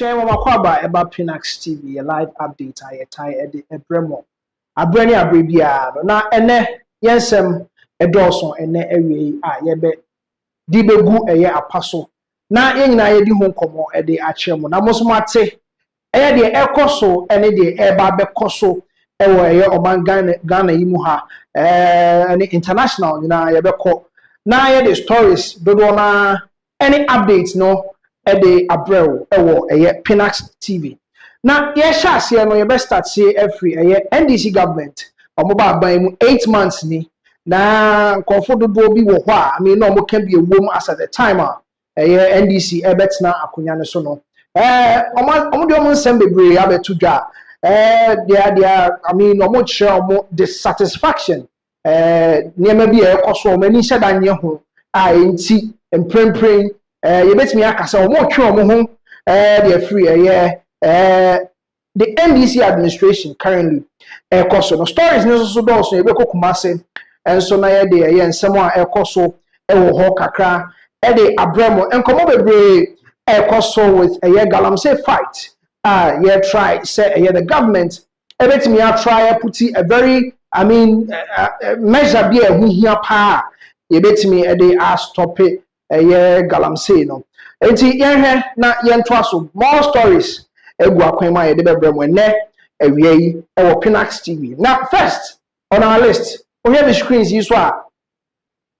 share mama kwaba about Pinaxtv, a live update I tie a bremo. A brandy abbreviar na ene yensem a dawson ene away yebe dibegu eye apaso. Na yena yedi hon komo e de achemo. Na mosumate eye de ekoso ene de eba bekoso ewo eye oman Ghana yimu ha any international na yebeko. Na ye the stories dodo na any updates no de abrel ewo Pinaxtv. Na ye sha se no ye be start say every NDC government omoba ban mu 8 months ni na konfodo do bi wo ho I mean no mo can be a woman as at the time NDC ebetna akonya ne so no omo de omo nsem bebre abetu dwa dia I mean omo kire omo dissatisfaction niema bi ekoso omo ani hye da nye ho enti emprempren ye betimi akasa omo twe omo ho they free the NDC administration currently ekoso no stories no so do so e be kokumase enso na ye de ensem a ekoso ewo ho kakra de abramo enkomo bebre ekoso with galamsey fight ye try say the government ebetimi a try put a very I mean measure be a hu hia pa ye betimi de a stop it galamsey no enti yenhwe na yento aso more stories egu akwema ye de bebrem ene awie ewo Pinaxtv. Now first on our list we have the screens you so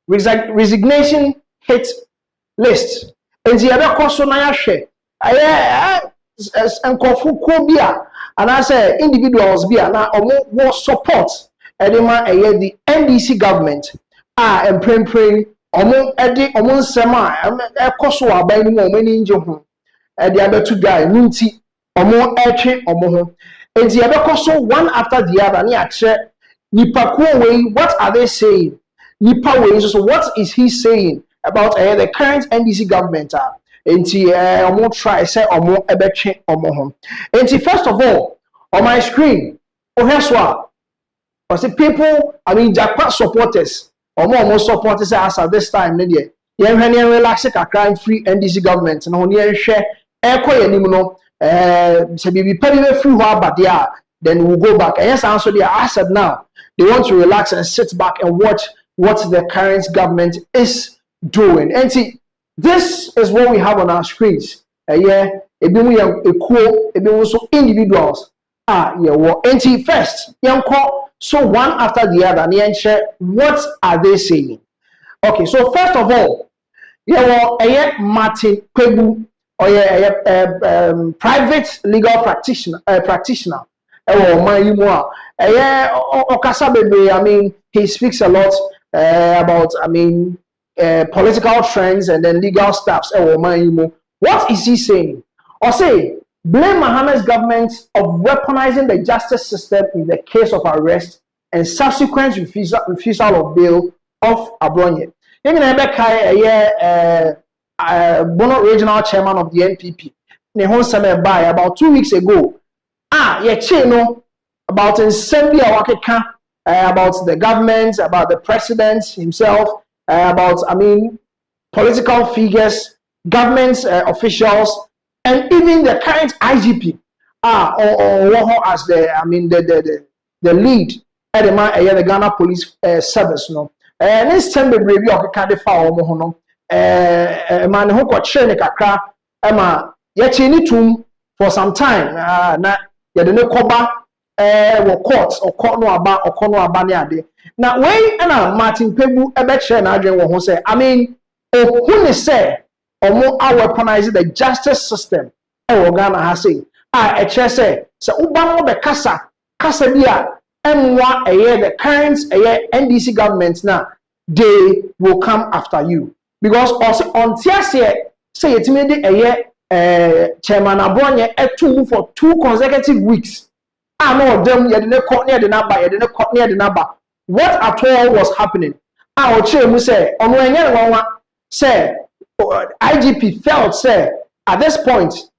resignation hit list enti ye be koso na ya hwe enkofu ko bia and say individuals bia na omo support edema the NDC government emprempren omo nsema ekoso aban mu omo ni nje ho de abetu guy nti omo etwe omo ho enti abekoso one after the other na akye nipa ko we what are they saying nipa we so what is he saying about the current NDC government enti omo try say omo ebetwe omo ho enti first of all on my screen oheswa or say people I mean Japan supporters omo supporters as at this time ne de yen hwe ne relax ka crime free NDC government na oni hwe ekoyanim no say be pay be free ho abade a then we'll go back and yes answer they are said now they want to relax and sit back and watch what the current government is doing and see this is what we have on our screens ebimu ya ekuo ebimu so individuals and first yanko so one after the other and share what are they saying. Okay, so first of all Martin Kwebu or private legal practitioner I mean he speaks a lot about I mean political trends and then legal staffs what is he saying? Or say blame Mahama's government of weaponizing the justice system in the case of arrest and subsequent refusal of bail of Abronye. Bono regional chairman of the NPP. About 2 weeks ago. About about the government, about the president himself, about I mean political figures, government officials, and even the current IGP or as the I mean the lead at the Ghana Police Service no this time the review of the fa omo no man ho ko chere ne kakra ma ye chini tum for some time na ye de ne koba wo court no aba ne ade na wey na Martin Kwebu ebe chere na adwen wo ho say I mean who ne say omo weaponize the justice system Ghana has say a chere say uba mo be kasa bia emwa the current NDC government now they will come after you because also on tiase say yetime de chairman Abronye etu for 2 consecutive weeks no dem ye de ne court near the number what at all was happening o chere mu say ono enye nwanwa say IGP felt say at this point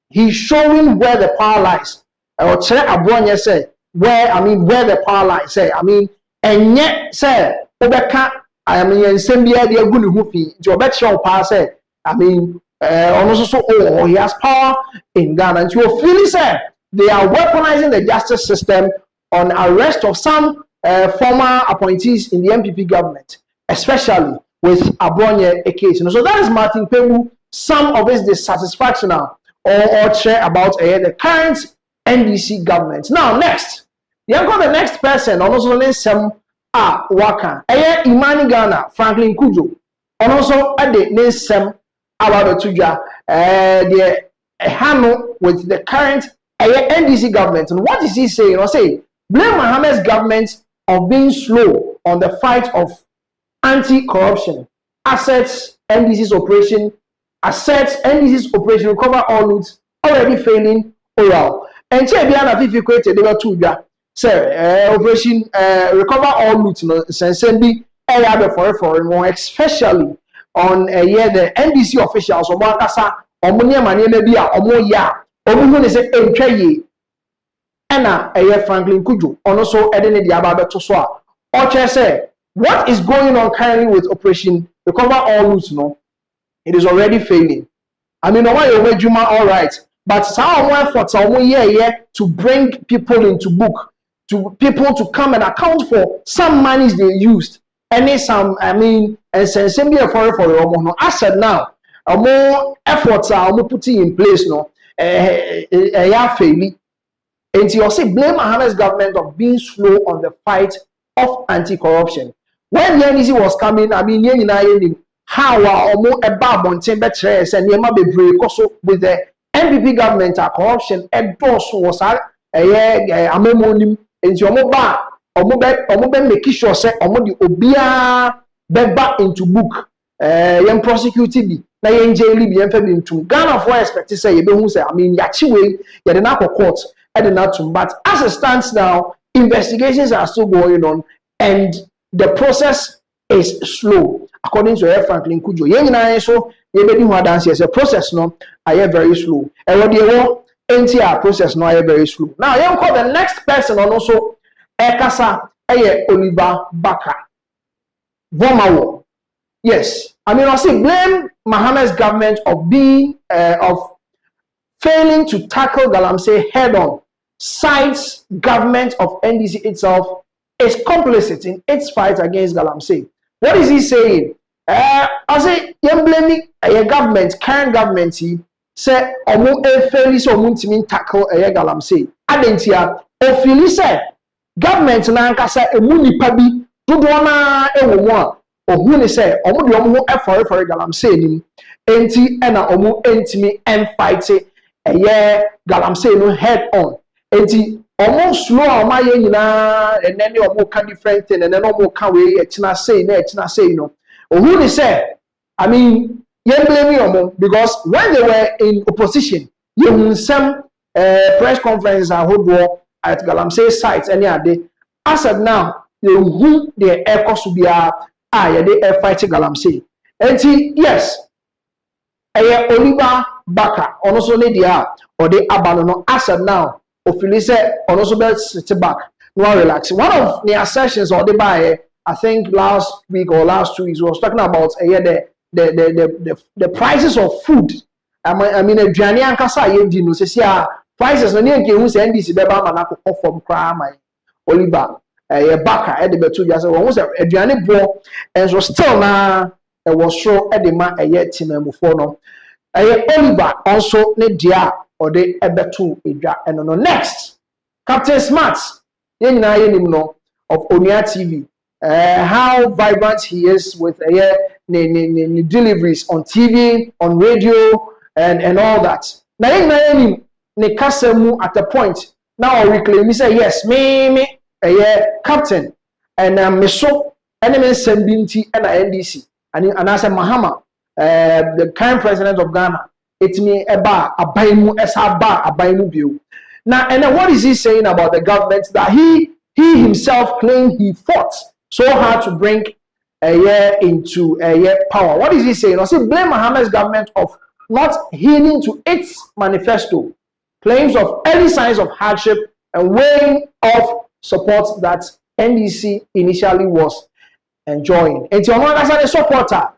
he's showing where the power lies or chere Abronye say where the power lies say I mean and yet say obeka I mean ensem bia de agu ne ho fi nti obeche o pa say I mean Oh, he has power in Ghana. And you feel said they are weaponizing the justice system on arrest of some former appointees in the NPP government, especially with Abronye case. So that is Martin Pemu, some of his dissatisfaction or share about the current NDC government. Now, next, you got the next person, also some Waka, Imani Ghana, Franklin Kujo, and also at the name Sem Ababetuja, the Hano with the current NDC government. And what is he saying? Say, blame Mahama's government of being slow on the fight of anti-corruption, assets, NDC's operation, recover all loot, already failing oral. And Chebiana Fifi created they were two say operation recover all loot no sensendi for especially on the NDC officials or Monkasa or Munia Mania be a Omoya or who say entry Anna Franklin Kuju also adding the Ababa to Swa. Or say what is going on currently with operation recover all loot no? It is already failing. I mean, why you Juma all right, but someone for some year to bring people into book, to people to come and account for some monies they used, and some and send me a for no. I said now, more efforts are putting in place no, failing. And you also blame Mahama's government of being slow on the fight of anti-corruption. When the NDC was coming, how almost a babontin better and Yama be break with the NPP government corruption and those was a memonim into your mobile make sure say the obia back into book young prosecuted na yen jail be into Ghana for expect to say you be say yachiwe ya the narco court and the not but as it stands now investigations are still going on and the process is slow. According to Franklin Kujo, so a process no, I am very slow. And what you want, NTR process no, I am very slow. Now, I call the next person on also Ekasa Oliver Baka. Vomawo. Yes, I say blame Mahama's government of being of failing to tackle Galamsey head on. Cites government of NDC itself is complicit in its fight against Galamsey. What is he saying? I say, you blaming a government, current government, say, omu fairly so muntimin tackle a Galamsey. Adentia, Ophili said, government nankasa a muni pabi, Dudwana ewa, or who say, omu yomu for Galamsey, enti ena omu entimi and fight a year Galamsey no head on. Enti almost slow my and then you more different thing and then no more can we say no. Who they say? You blame me because when they were in opposition, you some press conference I hold at Galamsey sites any day. As of now, you who the air cost to be they fighting Galamsey. And yes, Oliver Baka also Lydia or the Abanono as of now. Ofilise on also sit back, no relax. One of the assertions or the buy, I think last week or last 2 weeks, was talking about the prices of food. A Johnny and Kasa Yedino says, yeah, prices no near who's NDC Beba Manako from Krama, Oliver, a backer at the Betu Jazz, was a Johnny Bro, and so still now, it was show at the man a yet team and Mufono. Oliver also need dia or the Ebetu and no next Captain Smarts of Onia TV. How vibrant he is with deliveries on TV, on radio, and all that. Now, at a point now reclaim. He say yes, me, captain, and me so enemy Sembinti and NDC, and I said Mahama, the current president of Ghana. It's me eba abaimu esaba abaimu view. Now, and then what is he saying about the government that he himself claimed he fought so hard to bring a year into a year power? What is he saying? I say blame Mahama's government of not heeding to its manifesto, claims of early signs of hardship and weighing off support that NDC initially was enjoying. And to a supporter.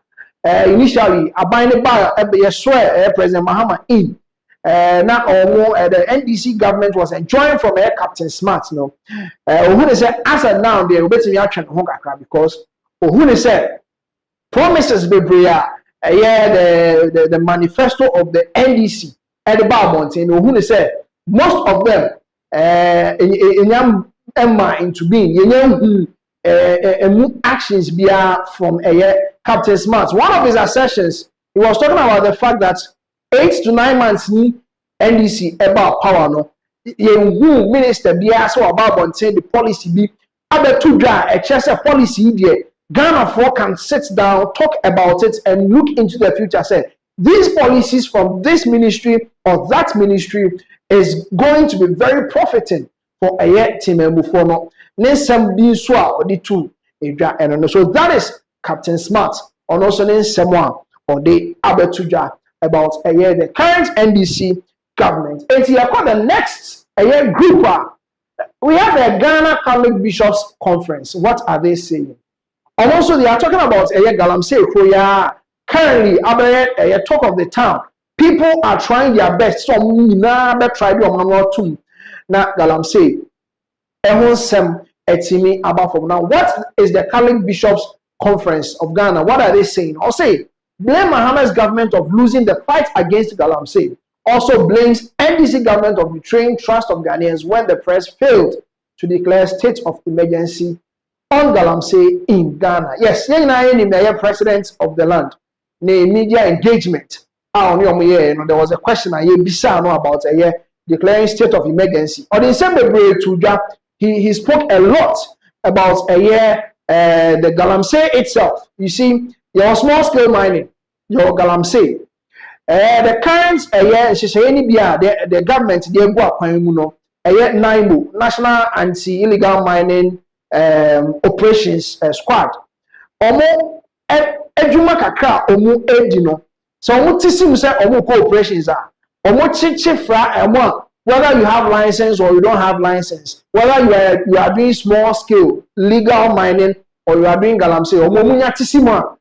initially abiding by swear President Mahama in. Now, the NDC government was enjoying from Captain Smart, you know. Who said, as of now, they will be because who said, promises be the manifesto of the NDC at the Mountain, who said, most of them, in into being, actions be from Captain Smart. One of his assertions, he was talking about the fact that 8 to 9 months ni NDC about power no who minister be so about saying the policy be abetu dwa a chese policy there Ghana for can sit down, talk about it and look into the future, say these policies from this ministry or that ministry is going to be very profiting for a year team before no nesem bi so a the two edwa and so that is Captain Smart on also nesem or the abetu dwa about the current NDC government. And here called the next group. We have the Ghana Catholic Bishops Conference. What are they saying? And also they are talking about Galamsey. Currently, talk of the town. People are trying their best. So never try to manual too. Now Galamsey. Sem etimi about from now. What is the Catholic Bishops Conference of Ghana? What are they saying? I'll say blame Mahama's government of losing the fight against Galamsey. Also blames NDC government of betraying trust of Ghanaians when the press failed to declare state of emergency on Galamsey in Ghana. Yes, the president of the land. The media engagement. There was a question about declaring state of emergency. On the same day, he spoke a lot about the Galamsey itself. You see, your small scale mining, your Galamsey. The current the government they go akwan NIMO, National Anti-Illegal Mining Operations Squad. Omo edwuma kakra omo edino. So omo tisim say omo co-operations are. Omo chichifra whether you have license or you don't have license, whether you are doing small scale legal mining or you are doing Galamsey, omo munya tisima.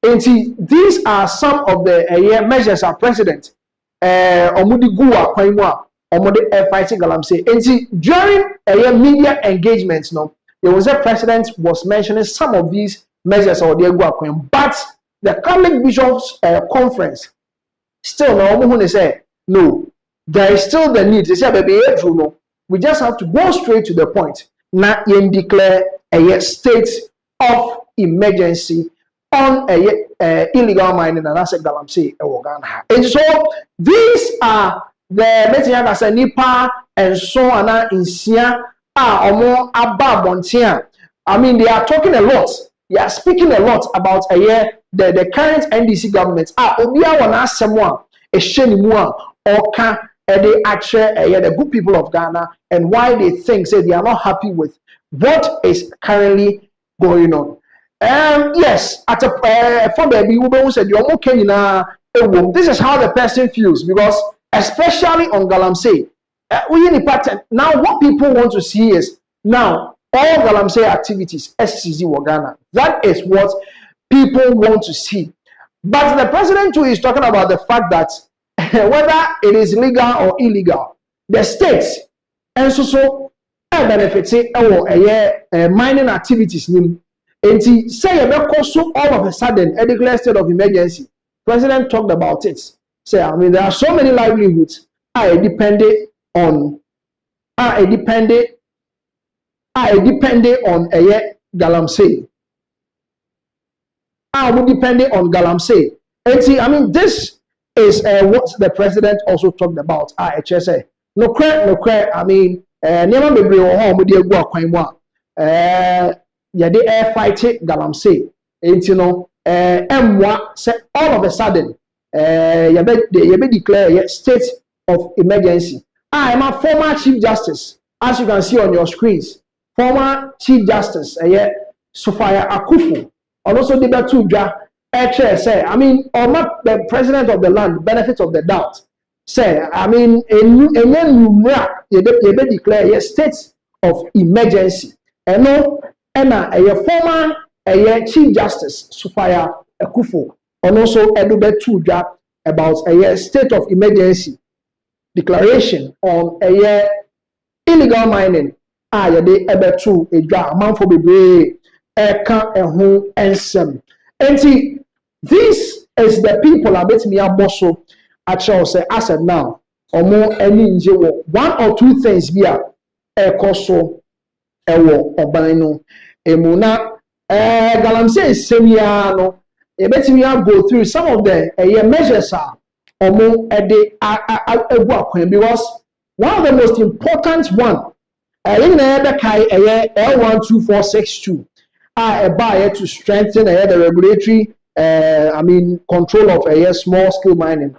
These are some of the measures our president omudi guwa kwaimwa omudi fighting Galamsey. During media engagements, no, there was a president was mentioning some of these measures or the guwa, but the Catholic Bishops Conference still no say no, there is still the need. They say baby no, we just have to go straight to the point. Now declare a state of emergency on illegal mining and asset Galamsey Ghana. And so these are the Metiaga Nipa and so on in Sia or more above Bontia. I mean, they are talking a lot. They are speaking a lot about the current NDC government. Obia wana someone a shenimua or can they actually the good people of Ghana and why they think say they are not happy with what is currently going on. Yes, at a for baby, we said you're okay now. This is how the person feels because, especially on Galamsey, we in the pattern. Now, what people want to see is now all Galamsey activities, SCZ Ghana. That is what people want to see. But the president too is talking about the fact that whether it is legal or illegal, the states and so benefits mining activities. And he say all of a sudden a declared state of emergency. President talked about it. Say, I mean, there are so many livelihoods dependent on dependent on Galamsey. Would depend on Galamsey. And see, I mean, this is what the president also talked about. HSA. No credit. I mean, never be home with the Guaquaimwa. Yade air fighting Galamsey. And you know, M1 said all of a sudden, you declare state of emergency. I am a former Chief Justice, as you can see on your screens. Former Chief Justice, Sophia Akufu, and also Debatuja, say, I mean, or not the president of the land, benefit of the doubt. Say, I mean, and then you declare a state of emergency. And no, and a former Chief Justice Sufaya Ekufo and also Edu Dwa about state of emergency declaration on illegal mining. Yɛde ɛbɛto edwa amanfo bebree ɛka ɛho nsɛm. Enti this is the people abetumi abɔ so akyerɛw sɛ as of now ɔmo ani ngye wɔ one or two things bi a ɛkɔ so ɛwɔ ɔban no emu na galamsey nsɛm yi ara no yɛbɛtumi go through some of the measures a ɔmo ɛde agu akwan because one of the most important one yɛn nyinaa yɛbɛkae L12462 to strengthen the regulatory control of small scale mining.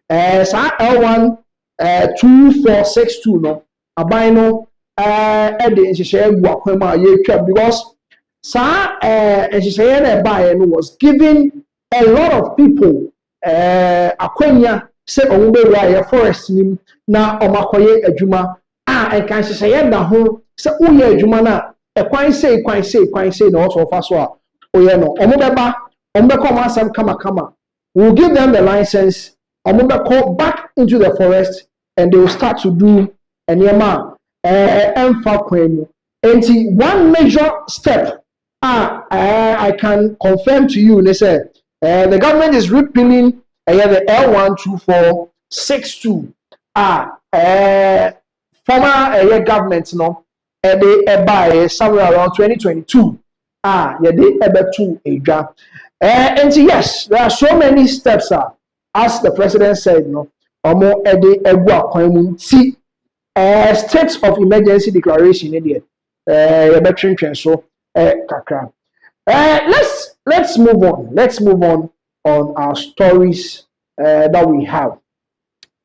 Saa L12462 no aban no ɛde nhyehyɛeɛ gu akwan mu a yɛtwa because saa nhyehyɛeɛ na ɛbaeɛ no was giving a lot of people akwanya sɛ ɔmo bɛwura forest nim na ɔmo akɔyɛ adwuma ɛnka nhyehyɛeɛ da ho sɛ woyɛ adwuma no a kwan sei na ɔsɔ ɔfa so a oyɛ no ɔmo bɛba ɔmo bɛkɔ ɔmo asɛm kama we will give them the license ɔmo bɛkɔ back into the forest and they will start to do nneɛma ɛmfa kwan mu enti one major step I can confirm to you ne sɛ the government is repealing the L12462 former government no they buy somewhere around 2022 they to edwa and yes there are so many steps as the president said no omo ede egu akwan mu ti state of emergency declaration there so kakra let's move on our stories that we have.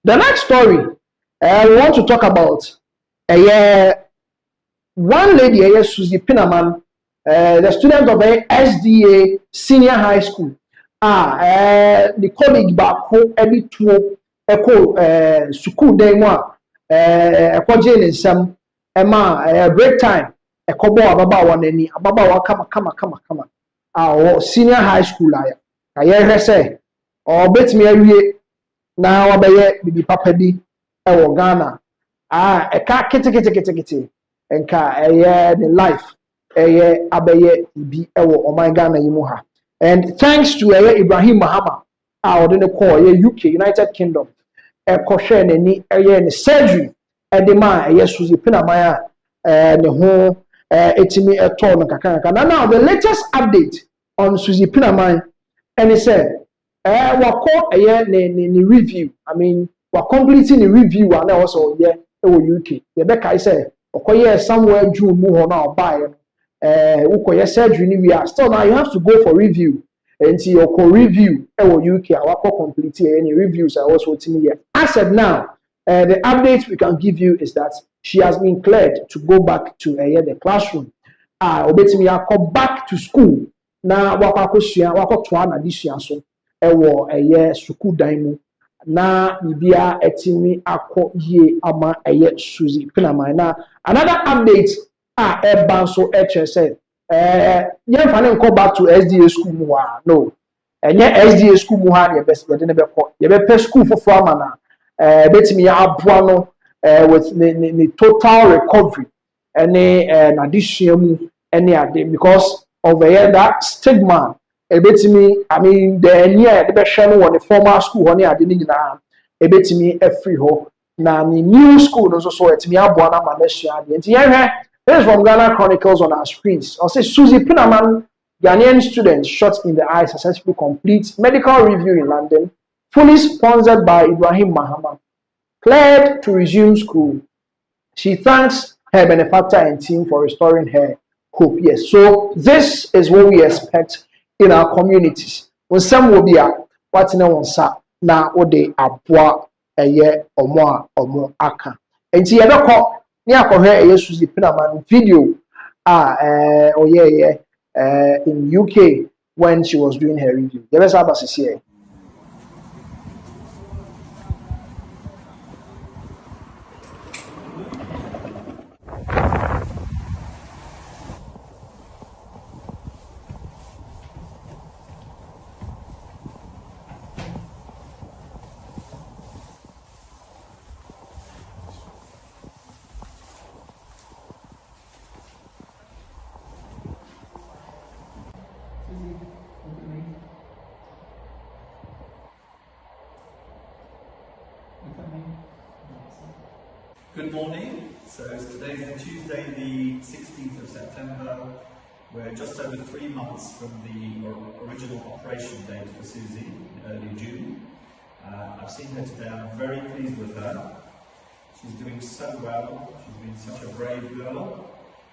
The next story we want to talk about one lady, Susie Pinaman, the student of SDA Senior High School. The colleague back home, every two school day one, jail in some break time, a couple of about any about come. Senior high school, I say, or bet me every now abaye bibi papa bi ewo Ghana eka kete enka the life abaye bi ewo oman Ghana yimu ha and thanks to Ibrahim Mahama ode ne call UK United Kingdom hwe nani ne surgery edema Suzy Pinaman ne ho etimi eto no kakaka now the latest update on Suzy Pinaman and he said wako ni review. I mean, we're completing the review and also UK. The back I say, okay, somewhere June move on buy. Okay, surgery we are still now. You have to go for review and see your review. UK, wako complete any reviews. I also here. As of now, the update we can give you is that she has been cleared to go back to the classroom. Obetimi come back to school. Na wako tuana addition so. Ewo suku dan mu na bibia etimi akọ yie ama Suzy Pinaman na another update eba so say yen fa ne nko back to SDA school mu no enye SDA school mu ha ye best ye de ne beko ye be pe school for ama na betimi ya aboa no with the total recovery any addition mu any ade because of that stigma ebetimi I mean the near the best no one the former school honey ade ni nyina ebetimi free ho na ni new school no so etimi aboa na manesha ade nti yehwe this is from Ghana Chronicles on our screens. I'll say Suzy Pinaman, Ghanaian student shot in the eye, successfully complete medical review in London, fully sponsored by Ibrahim Mahama, cleared to resume school. She thanks her benefactor and team for restoring her hope. Yes, so this is what we expect in our communities. When some will be what's no one sa na ode aboa eye omo aka. Enti ye beko ni akọhwe Suzy Pinaman video in UK when she was doing her review. The rest of us is here. Good morning. So today's the Tuesday, the 16th of September. We're just over 3 months from the original operation date for Susie in early June. I've seen her today. I'm very pleased with her. She's doing so well. She's been such a brave girl.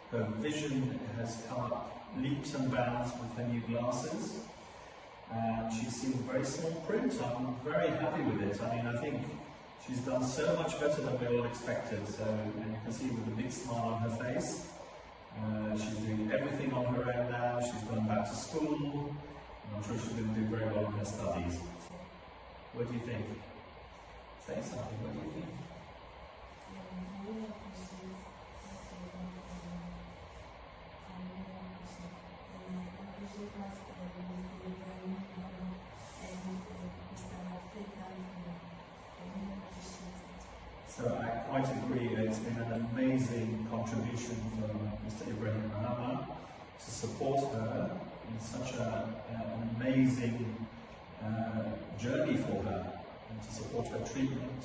Her vision has come up leaps and bounds with her new glasses. And she's seen very small print. I'm very happy with it. I mean, I think she's done so much better than we all expected. So, and you can see with a big smile on her face. She's doing everything on her own now. She's gone back to school. And I'm sure she's going to do very well in her studies. What do you think? Say something. What do you think? So I quite agree. It's been an amazing contribution from Mr. Mahama to support her in such an amazing journey for her, and to support her treatment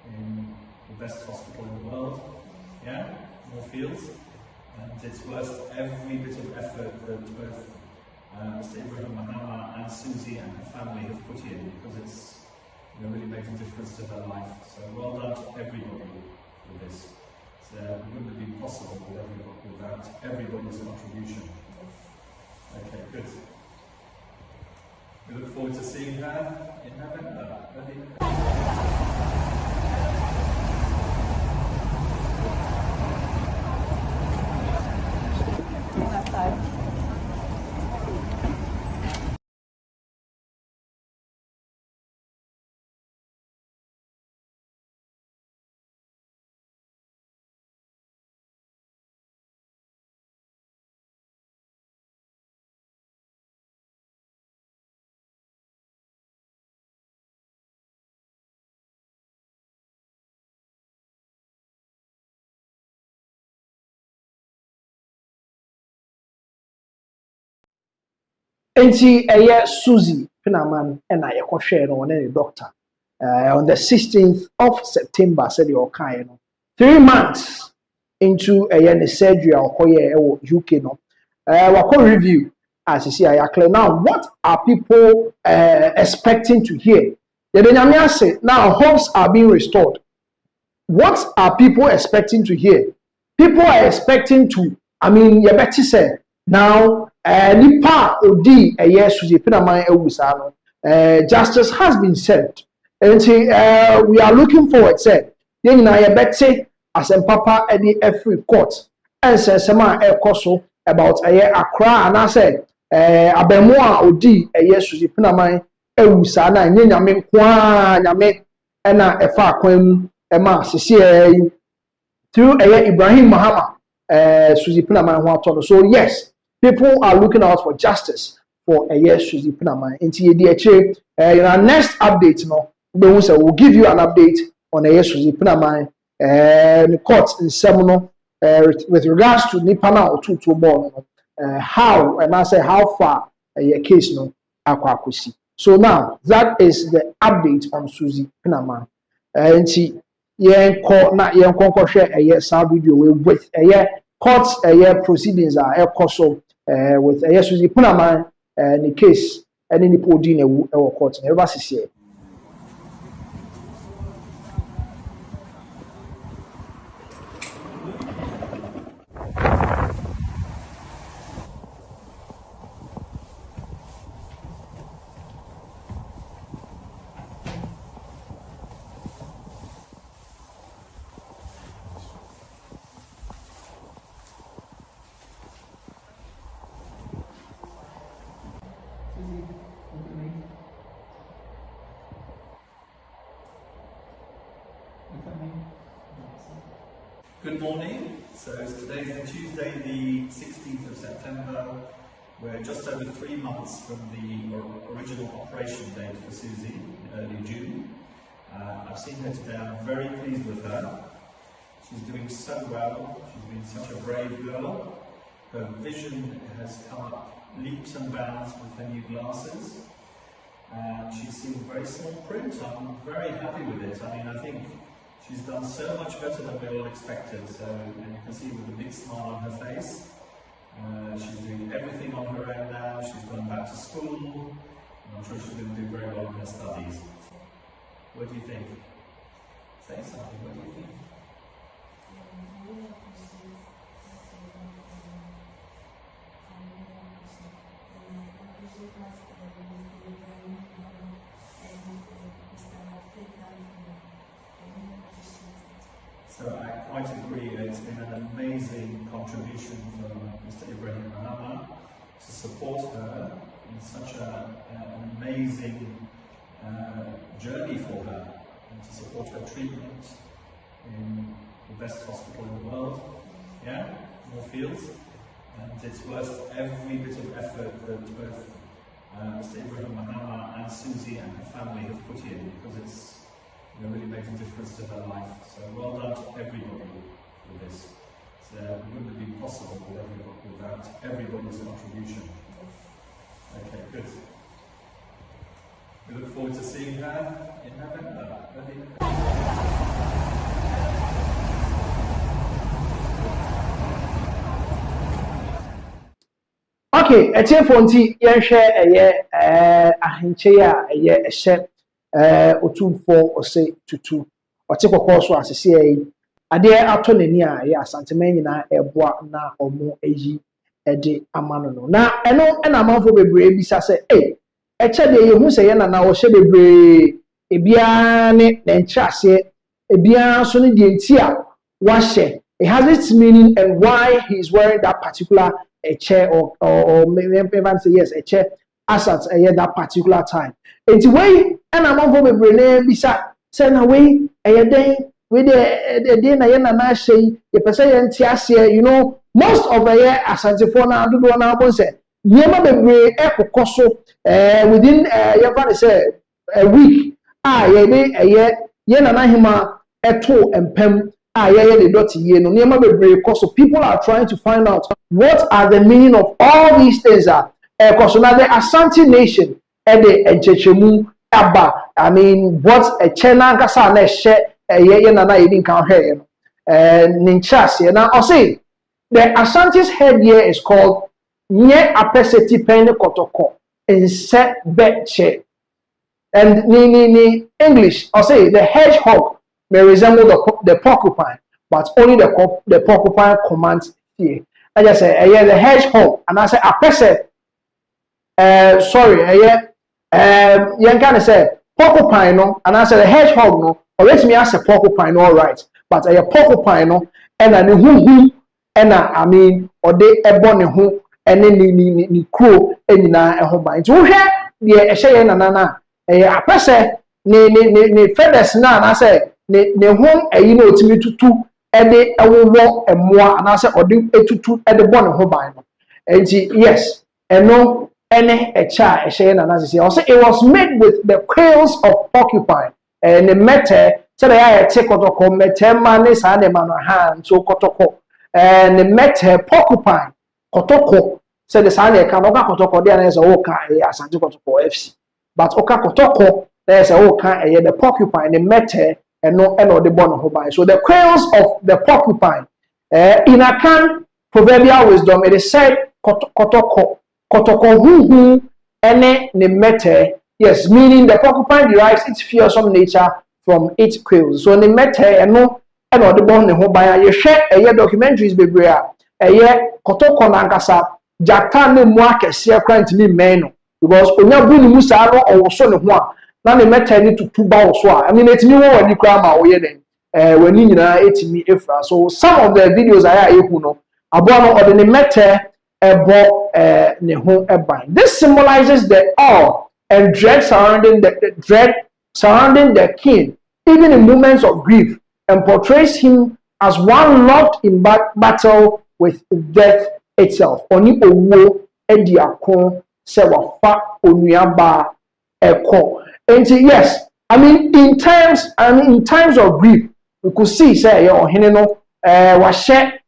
in the best hospital in the world. Yeah, more fields, and it's worth every bit of effort that both Mr. Mahama and Susie and her family have put in, because it's really made a difference to her life. So well done to everybody with this. It wouldn't have been possible without everybody's contribution. Okay, good. We look forward to seeing her in November. Enti Susie Pinaman and I share on any doctor on the 16th of September, said your kind. 3 months into a surgery or UK. No, we review as you see. Now, what are people expecting to hear? The say now hopes are being restored. What are people expecting to hear? People are expecting to, you better say, now, nipa odi Susie Pinaman ewusa no, justice has been served. And we are looking forward, say, na ye better as a papa any every court. And say sema ekoso about Accra, and I said, abemwa odi Susie Pinaman ewusa na nye nyame kwa nyame na efa kwam ema sisi through Ibrahim Mahama Susie Pinaman ho ato. So yes, people are looking out for justice for Susie Pinaman. In our next update, we'll give you an update on Susie Pinaman the court in Semono with regards to Nipana or two more how, and I say how far a case akwakusi. So now that is the update on Susie Pinaman. Share a video with court proceedings are also with Susie Pinaman the case and any podium a court never see. Good morning. So today's the Tuesday, the 16th of September. We're just over 3 months from the original operation date for Susie in early June. I've seen her today. I'm very pleased with her. She's doing so well. She's been such a brave girl. Her vision has come up leaps and bounds with her new glasses. And she's seen very small print. I'm very happy with it. I mean, I think She's done so much better than we all expected. So, and you can see with a big smile on her face. She's doing everything on her own now. She's gone back to school. And I'm sure she's going to do very well in her studies. What do you think? Say something. What do you think? So I quite agree. It's been an amazing contribution from Mr. Ibrahim Mahama to support her in such an amazing journey for her, and to support her treatment in the best hospital in the world. Yeah, more fields, and it's worth every bit of effort that both Mr. Ibrahim Mahama and Susie and her family have put in, because it's really made a difference to her life. So well done to everybody for this. It wouldn't have been possible without everybody's contribution. Okay, good. We look forward to seeing her in November. Okay, a tear for yen share a year, ahinchea a year, a share, or 2 4 or say to 2, or take a course as a CA. A dear Antonia, yes, Santamania, a bois na or more ag a day amano. Now, I know an amount of a brave, say, eh, a child who say, and now shall be brave, a biane, then chasse, a bian sonny dientia, wash it. It has its meaning and why he's wearing that particular a chair or maybe everyone say yes, a chair assets a year that particular time. It's way and amount of a brain beside send away a day with the dinner and say the percent you know, most of the year as Antiphona do one album said, Yama be echo coso within a week. A year, yen and ahima eto and pem. The dot ye no near my so people are trying to find out what are the meaning of all these things are because now the Asante nation and the Echechemu Abba. I mean what a chena kasa na she ye na na yedin kan here ninchas now I'll say the Asante's head here is called Nye Apeseti Pen Kotoko in set betche, and ni English I'll say the hedgehog may resemble the porcupine, but only the porcupine commands fear. I just say, the hedgehog, and I say, a person, sorry, you can say porcupine, no, and I say the hedgehog, no, or let me ask a porcupine, all right, but a porcupine, no, and a who, and I mean, or they a bonny who, and then ni crow, and na a home bind. So here, the Shay and Nana, a person, ni feathers now, and I say, ne home you know to me to two and they will and more and I said or do a two at the one of her and yes and no any a child a shame and as I say also it was made with the quills of porcupine and the mete so they are take kotoko mete manis and man hand so kotoko and the mete porcupine kotoko said the sane can oka kotoko there is a oka as anti kotoko FC but oka kotoko there's a oka the porcupine the mete and no the born of so the quills of the porcupine in a can proverbial wisdom it is said kotoko hu ene ne mete, yes, meaning the porcupine derives its fearsome nature from its quills. So ne mete and no the born ne ho ban ye share documentaries bebre a kotoko nankasa jata ne mu akese akran timi men no because onya bu ni musa no owoso ne ho a na ne mete ni tutu ba wo so a I mean etimi wo wani kra ma wo ye den wani nyina etimi efra. So some of the videos I ehu no abo no or the mete ebo ne ho eban. This symbolizes the awe and dread surrounding the king even in moments of grief, and portrays him as one locked in battle with death itself. Oni owo edi akon se wafa onuaba eko. And yes, I mean in times of grief, we could see say your hineno washe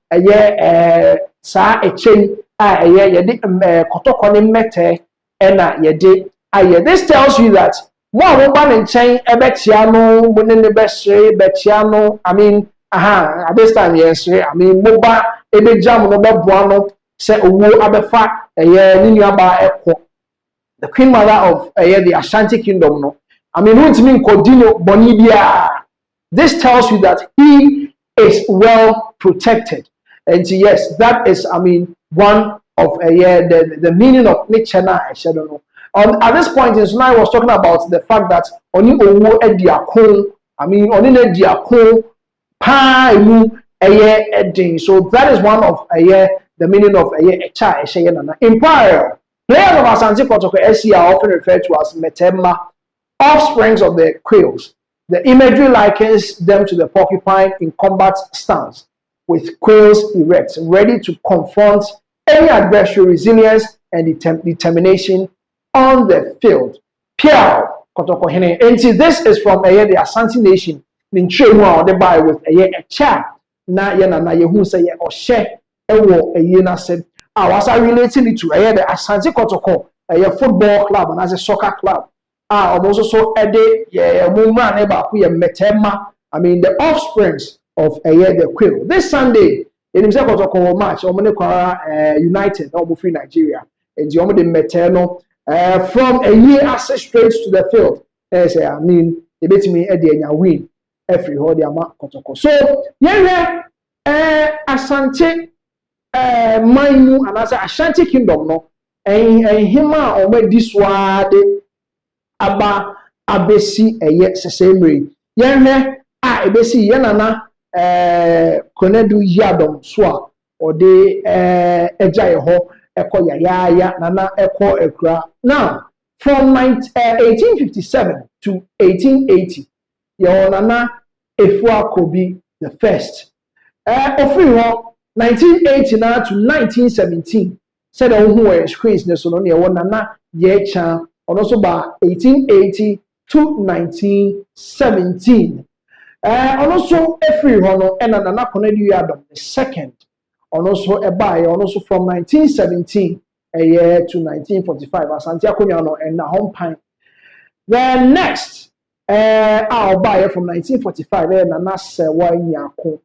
sa echen yede kotoko ne mete ena yede aye. This tells you that mo a ba ne nchen ebetia no mo ne besre betia no I mean at this time yes I mean mo ba ebejam no beboa no se owo abefa ni nuaba ekọ the queen mother of the Ashanti kingdom no I mean who mean Cordino Bonibia. This tells you that he is well protected. And yes, that is, I mean, one of the meaning of Nichena. At this point in time, I was talking about the fact that oni owo ediakon, I mean, oni ediakon pa emu edin. So that is one of the meaning of echa in parallel. Players of Asante Kotoko SC are often referred to as Metema, offsprings of the quails. The imagery likens them to the porcupine in combat stance, with quails erect, ready to confront any adversary, resilience and determination on the field. Pierre Kotoko Hene. And this is from the Asante Nation. Minchemu the by with a cha na na yehu say or share ewo na said. I was relating it to the Asante Kotoko, a football club and as a soccer club. Also so ede mumra neba ku ye metema. I mean the offsprings of the quail. This Sunday, in the Kotoko match, Omone United, Omo Free Nigeria, and the Omo de Meteno from a year access straight to the field. I mean, they bet me a win every Hodiama Kotoko. So, yeah, Asante. Manu and as Ashanti kingdom no hima o this wade aba abesi sesemre yenhwe ebesi yenana konedu yadom so a ode ejaye ho ekọ yaya nana ekọ ekra. Now from 1857 to 1880 your nana Efua Kobi the first ofri 1989 to 1917 said who screens ne so no ne wona ye chan also by 1880 to 1917 also every hono and nana Konadu Adam the second also also from 1917 to 1945 Asante Akonya no and na hompan. Then next our buyer from 1945 nana Sewa Nyako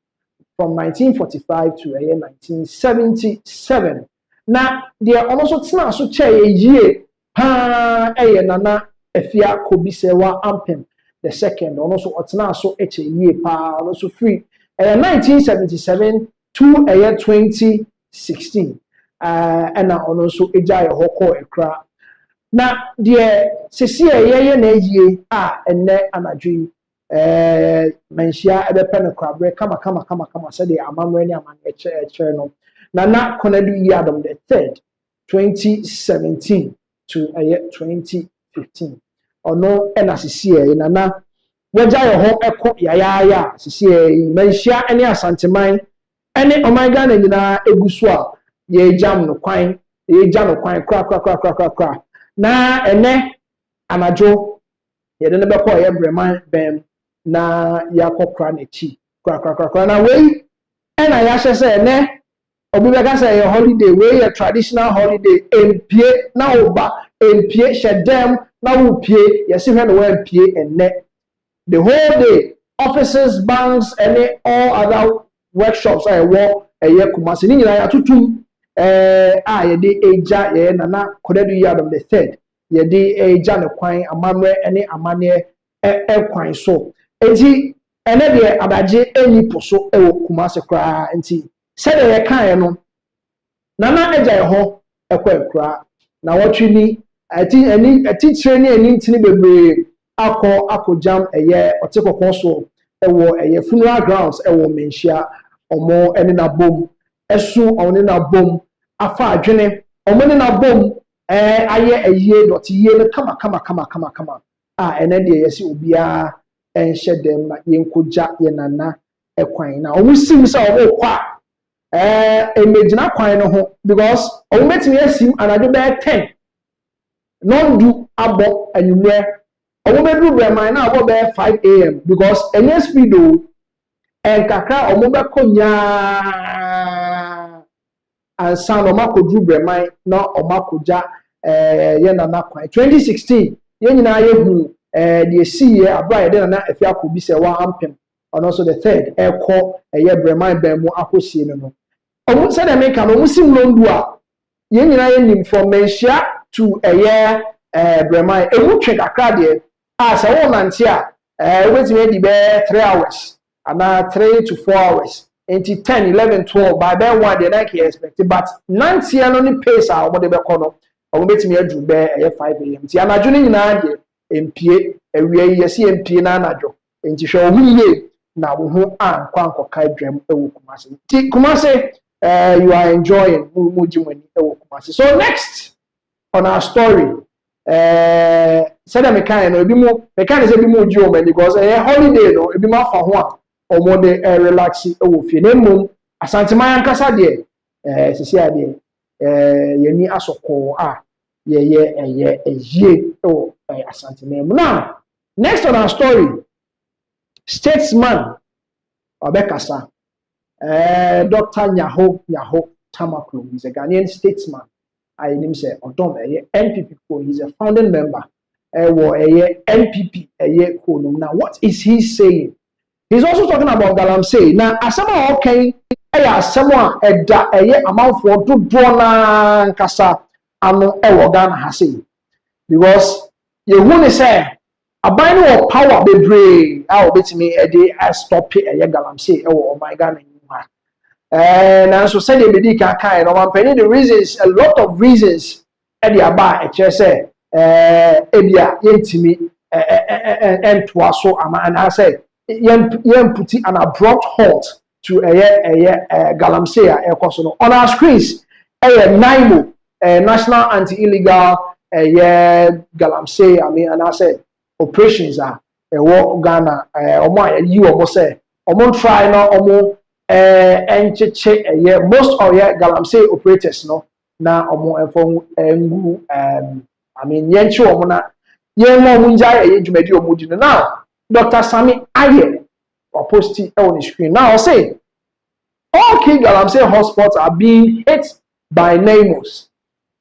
from 1945 to 1977. Now, they are also so chair a year. Nana Efia Kobisewa Ampem the second, also Otna so a year also free. 1977 to 2016. And now also a jaya hoko ekra. Now, dear Cecilia ye and ne anadri. Menshia ebe pen crab kama said the amamreni aman no nana Konadu Yadom the third 2017 to 2015 ono ena sisi nana waja yo ho eko ya sisi menshia ene asanteman ene omanga na nyina egusu a ye jam no kwan kra na ene anajo ye de ne beko ye breman bem na yakokra na chi kra na we na ya hye ne obi be ka say holiday we a traditional holiday empie na oba empie shedem na wo pie yes hwe no we empie enne the whole day offices banks and all other workshops I work Kumasi ni nyina ya tutum ye de eja ye nana Konadu Yadom the third ye de eja ne kwan amamre ene amane kwan so enti ene de abaje eni poso ewo Kumasi kra enti se de ye kan no nana eja ye ho ekwa na wotwini ati treni eni ntini bebre akojam eye otekokon so ewo eye funeral grounds ewo menhia omo ene na bom esu oni na bom afa adwene omo ne na bom aye eye dot ye ne kama ene de yesi obia enhye dem na yenkoja ye nana ekwan na omo sim se omo kwa emegina kwan no ho because omo metimi asim anade be 10 non do abo anwumre omo be do breman na abo be 5 am because any speed o enkakra omo be konya ansa no makodru breman na omakoja ye nana kwan 2016 ye nyina ye hu the see abra de na afia ko bi se wa ampem and also the third eko breman ban mu akosie no omu se na make no musim londu a ye nyina ye nim from menhia to breman emu twe kakra de a se wo nante a wetime di be 3 hours and 3 to 4 hours into 10 11 12 by ben one dey like expect but nante no ni pace a omo de be kono omo betime adu be 5 am ti anadwo ni nyina de empie ewie yesi empie na anadwo enti hwe ohuye na wo ho ankwa ankoka dwam ewo kumase ti kumase you are enjoying mujimani ewo kumase. So next on our story said I can no ebi mo can say ebi mo ji o because holiday no ebi ma fa ho a omo de relax ewo fie na mum asanteman ankasa de sisi ade yeni asoko a ye oh asanteman. Now next on our story, statesman Obekasa Dr. Nyaho Tamaklo is a Ghanaian statesman. I name say Odom NPP. He's a founding member. NPP. Now what is he saying? He's also talking about Galamsey. Now asama okay asama eda amount for to drona kasa ano Ghana hase because you want say abine no power bebre a obetimi ede stop Galamsey my Ghana and so said the can kind of the reasons, a lot of reasons at the aba say ebia yentimi and to so and I say yen put an abrupt halt to Galamsey on our screens NIMO National Anti-Illegal Galamsey and I say operations are Ghana you almost say try no omo most of Galamsey operators no na omo enfo ngu yenchi omo na yenmo munja dwumadi omo di now Dr. Sami Aye or post it on the screen now say all key Galamsey hotspots are being hit by NIMOs.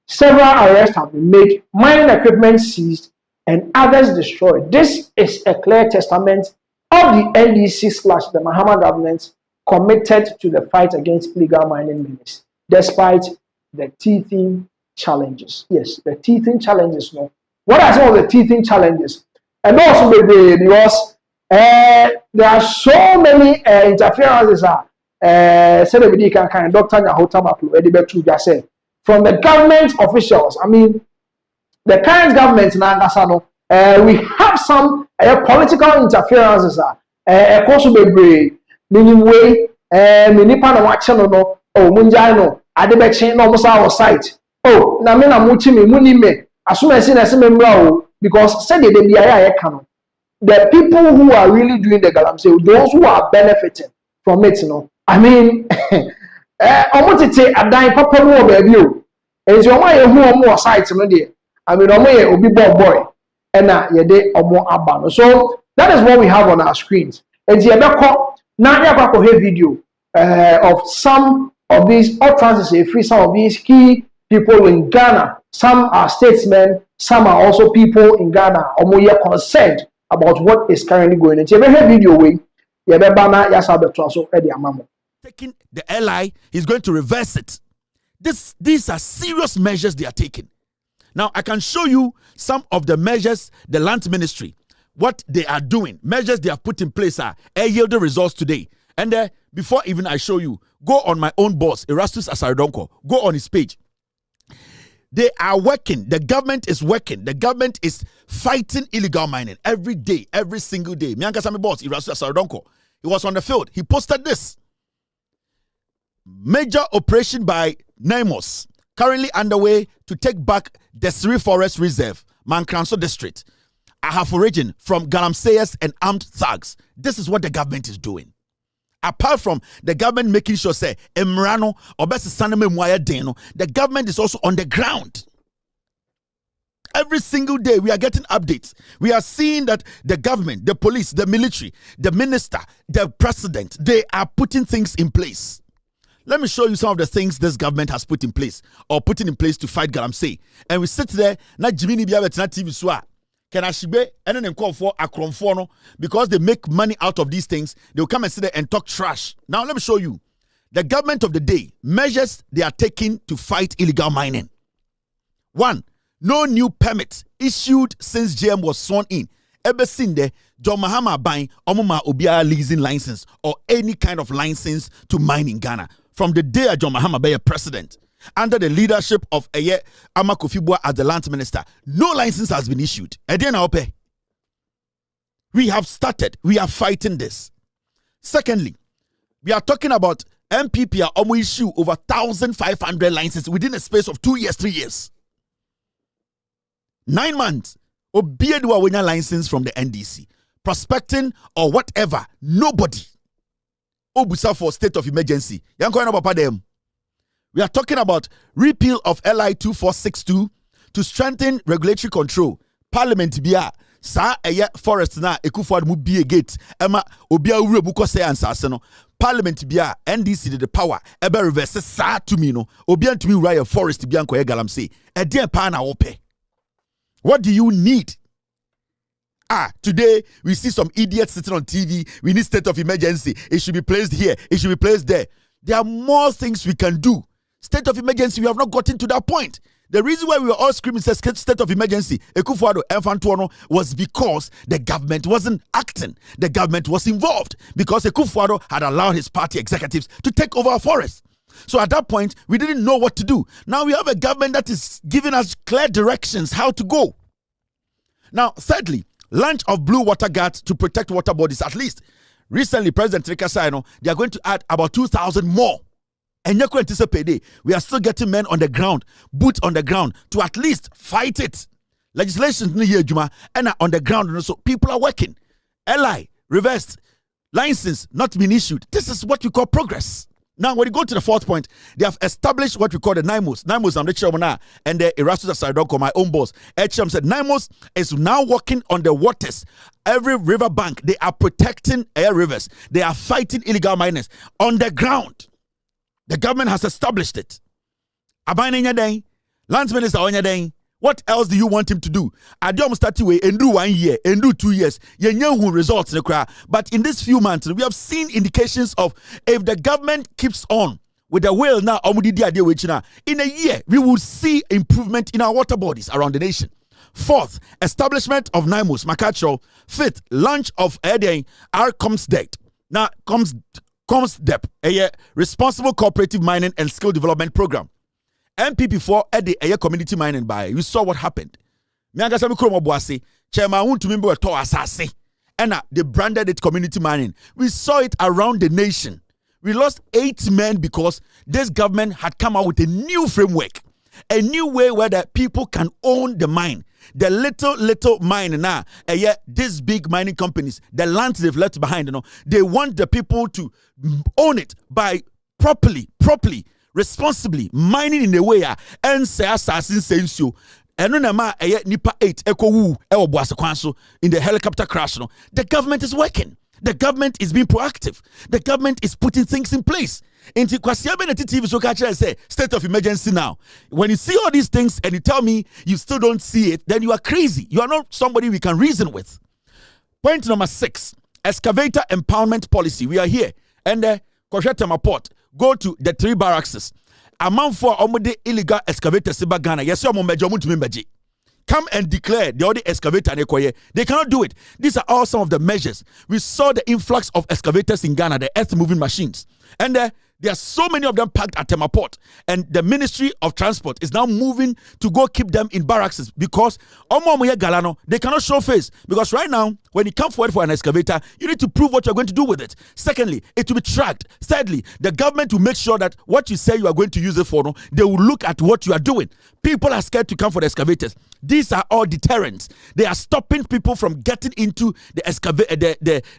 Several arrests have been made, mining equipment seized, and others destroyed. This is a clear testament of the NDC/the Mahama government committed to the fight against illegal mining menace, despite the teething challenges. Yes, the teething challenges. No, what are some of the teething challenges? And also because there are so many interferences. Said everybody can Dr. Nyahota Maplo Edibetu just say from the government officials. I mean, the current government in Angasano, we have some political interferences. Also be meaning way minipa na wache no munjai no adebeche no musa our site na me na muchi me munime asumesi na se membra o because said the bia ya the people who are really doing the Galamsey, those who are benefiting from it, I mean omotete adan papa no baby o enti omo ye hu omo site no de I mean omo ye obi boy na ye de omo aba no. So that is what we have on our screens. Enti ebekọ na ya kwa video of some of these utterances free some of these key people in Ghana. Some are statesmen, some are also people in Ghana omo ye concerned about what is currently going on. Enti ebe video we ye be ba na ya sabeto so e de amamo taking the LI, he's going to reverse it. These are serious measures they are taking. Now, I can show you some of the measures the land ministry, what they are doing, measures they have put in place are yielding results today. And before even I show you, go on my own boss, Erastus Asaridonko, go on his page. They are working. The government is working. The government is fighting illegal mining every day, every single day. Mianka Sami boss, Erastus Asaridonko, he was on the field. He posted this. Major operation by NIMOs currently underway to take back the Siri Forest Reserve, Mankranso District. I have origin from Galamseyers and armed thugs. This is what the government is doing. Apart from the government making sure, say, Emrano, the government is also on the ground. Every single day, we are getting updates. We are seeing that the government, the police, the military, the minister, the president, they are putting things in place. Let me show you some of the things this government has put in place or putting in place to fight Galamsey. And we sit there, na Jimini Biabet na TV Swa. Can Ashibe and then call for Akronfono because they make money out of these things. They'll come and sit there and talk trash. Now, let me show you. The government of the day, measures they are taking to fight illegal mining. 1. No new permits issued since GM was sworn in. Ever seen the John Mahama buying Omuma Obia leasing license or any kind of license to mine in Ghana. From the day John Mahama be a president, under the leadership of Eye Amakofibua as the land minister, no license has been issued. We have started. We are fighting this. Secondly, we are talking about NPP are almost issue over 1,500 licenses within a space of 2 years, 3 years. 9 months. Obiedwa winner license from the NDC. Prospecting or whatever. Nobody. Obusa for state of emergency. We are talking about repeal of LI 2462 to strengthen regulatory control. Parliament biya sa eye forest na ekufuad mu bie gate ema obia wure bu kose ansase no. Parliament biya NDC did the power ebe reverse sa to me no. Obia to me wura forest biya nkoye galamsey. Ede pa na wope. What do you need? Today we see some idiots sitting on TV. We need state of emergency. It should be placed here. It should be placed there. There are more things we can do. State of emergency, we have not gotten to that point. The reason why we were all screaming state of emergency was because the government wasn't acting. The government was involved because Ekufuado had allowed his party executives to take over our forests. So at that point, we didn't know what to do. Now we have a government that is giving us clear directions how to go. Now, thirdly, launch of blue water guards to protect water bodies. At least recently, President Trikasa, they are going to add about 2,000 more. And we are still getting men on the ground, boots on the ground to at least fight it. Legislation and on the ground, so people are working. LI reversed, license not been issued. This is what we call progress. Now, when you go to the fourth point, they have established what we call the NIMOS. NIMOS, I'm the chairman and the Erastus Asaidonko, my own boss. HM said NIMOS is now working on the waters. Every river bank, they are protecting air rivers. They are fighting illegal miners on the ground. The government has established it. Abain Lands Minister on what else do you want him to do? Adiom start away and do 1 year and do 2 years. You results in the crowd. But in these few months, we have seen indications of if the government keeps on with the will now, in a year, we will see improvement in our water bodies around the nation. Fourth, establishment of NIMOS, Makacho. Fifth, launch of Gov't. Now, COMSDEP, a responsible cooperative mining and skill development program. NPP for a community mining by. We saw what happened. Chairman won't remember to assassin. And they branded it community mining. We saw it around the nation. We lost 8 men because this government had come out with a new framework. A new way where the people can own the mine. The little mine now, these big mining companies, the land they've left behind, they want the people to own it by properly, responsibly mining in a way and say assassin sense you. And nipa 8 in the helicopter crash. The government is working. The government is being proactive. The government is putting things in place. Into TV so catch and say state of emergency now. When you see all these things and you tell me you still don't see it, then you are crazy. You are not somebody we can reason with. Point number 6, excavator empowerment policy. We are here. And Port, go to the 3 barracks. Amount for illegal excavators in Ghana. Yes, come and declare the other excavator. They cannot do it. These are all some of the measures. We saw the influx of excavators in Ghana, the earth moving machines. And there are so many of them packed at Port. And the Ministry of Transport is now moving to go keep them in barracks because they cannot show face. Because right now, when you come forward for an excavator, you need to prove what you're going to do with it. Secondly, it will be tracked. Thirdly, the government will make sure that what you say you are going to use it for, they will look at what you are doing. People are scared to come for the excavators. These are all deterrents. They are stopping people from getting into the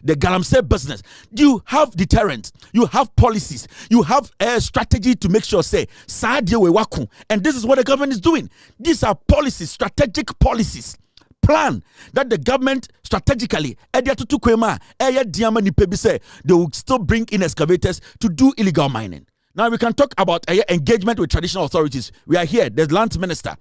galamsey business. You have deterrents. You have policies. You have a strategy to make sure, say, and this is what the government is doing. These are policies, strategic policies. Plan that the government strategically, they will still bring in excavators to do illegal mining. Now we can talk about engagement with traditional authorities. We are here. There's land minister.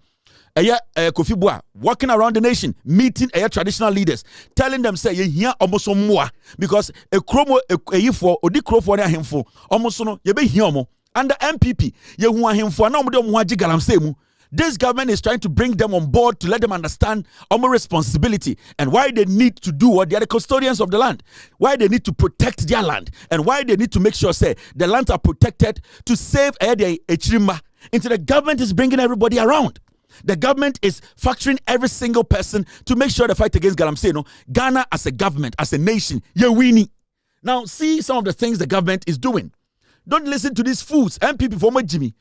Kofi Boa walking around the nation, meeting traditional leaders, telling them say ye hear almost more because a chromo a for odi crofo na hemfo almost no ye be hear mo under NPP ye hu ahemfo na omde omwa gigalam say mu. This government is trying to bring them on board to let them understand our responsibility and why they need to do what they are the custodians of the land, why they need to protect their land, and why they need to make sure say the lands are protected to save their echirima. Into the government is bringing everybody around. The government is factoring every single person to make sure the fight against Galamsey, no, Ghana as a government, as a nation, you're winning. Now see some of the things the government is doing. Don't listen to these fools. MPP former Jimmy.